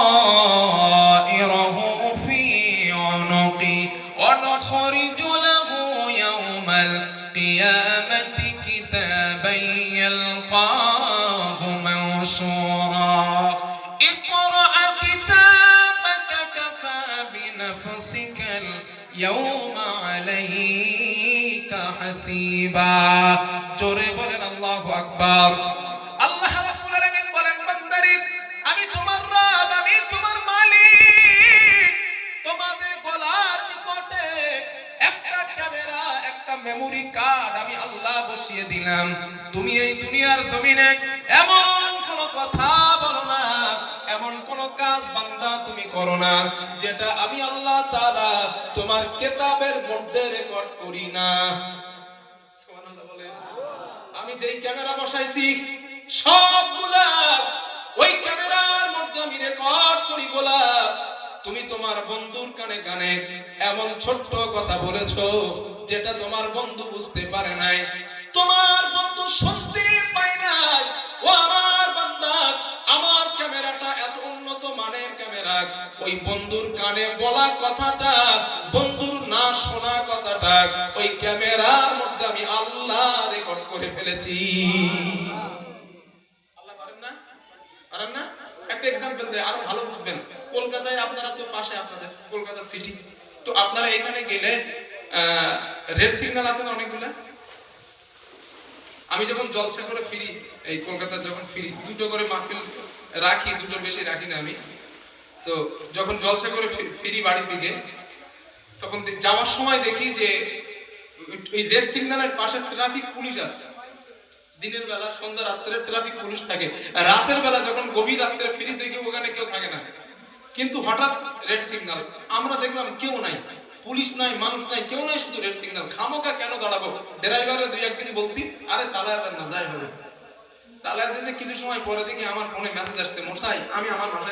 طائره في عنقه ونخرج له يوم القيامة كتابا يلقاه منشورا اقرأ كتابك كفى بنفسك اليوم عليك حسيبا জোরে বলেন আল্লাহু আকবার। আল্লাহ রাব্বুল আলামিন বলেন, বান্দারে আমি তোমার রব, আমি তোমার মালিক। তোমাদের গলার নিকটে একটা ক্যামেরা, একটা মেমোরি কার্ড আমি আল্লাহ বসিয়ে দিলাম। তুমি এই দুনিয়ার জমিনে এমন কোন কথা বলো না, এমন কোন কাজ বান্দা তুমি করো না যেটা আমি আল্লাহ তাআলা তোমার কিতাবের মধ্যে রেকর্ড করি না। সুবহানাল্লাহ বলে। আমি যেই ক্যামেরা বসাইছি সবগুলা ওই ক্যামেরার মধ্যে আমি রেকর্ড করি। বলা তুমি তোমার বন্ধুর কানে কানে এমন ছোট্ট কথা বলেছো যেটা তোমার বন্ধু বুঝতে পারে নাই, তোমার বন্ধু শুনতে পায় নাই। ও আমার বান্দা, আমার ক্যামেরাটা এত উন্নত মানের ক্যামেরা, ওই বন্ধুর কানে বলা কথাটা, বন্ধুর না শোনা কথাটা ওই ক্যামেরার মধ্যে আমি আল্লাহ রেকর্ড করে ফেলেছি। আল্লাহ পারেন না? পারেন না? একটা এক্সাম্পল দেই, আরো ভালো বুঝবেন। কলকাতায় আপনারা তো পাশে, আপনাদের কলকাতা সিটি, তো আপনারা এখানে গেলে রেড সিগন্যাল আছে না অনেকগুলো। আমি যখন জলসা করে ফিরি, এই কলকাতা যখন ফিরি, দুটো করে মাহফিল রাখি, দুটোর বেশি রাখি না আমি। তো যখন জলসা করে ফিরি বাড়ির দিকে, তখন যাওয়ার সময় দেখি যে ওই রেড সিগন্যালের পাশে ট্রাফিক পুলিশ আছে। দিনের বেলা, সন্ধ্যা, রাত্রে ট্রাফিক পুলিশ থাকে। রাতের বেলা যখন গভীর রাত্রে ফিরি দেখি ওখানে কেউ থাকে না, কিন্তু হঠাৎ রেড সিগন্যাল। আমরা দেখলাম কেউ নাই, পুলিশ নাই, মানুষ নাই, কেউ নাই, শুধু রেড সিগন্যাল। খামোকা কেন দাঁড়াবো? ড্রাইভারে দুই একদিন বলছি, আরে চালায় না, যাই হবে। চালায় দিয়েছে। কিছু সময় পরে দেখি আমার ফোনে মেসেজ আসছে, মশাই আমি আমার বাসায়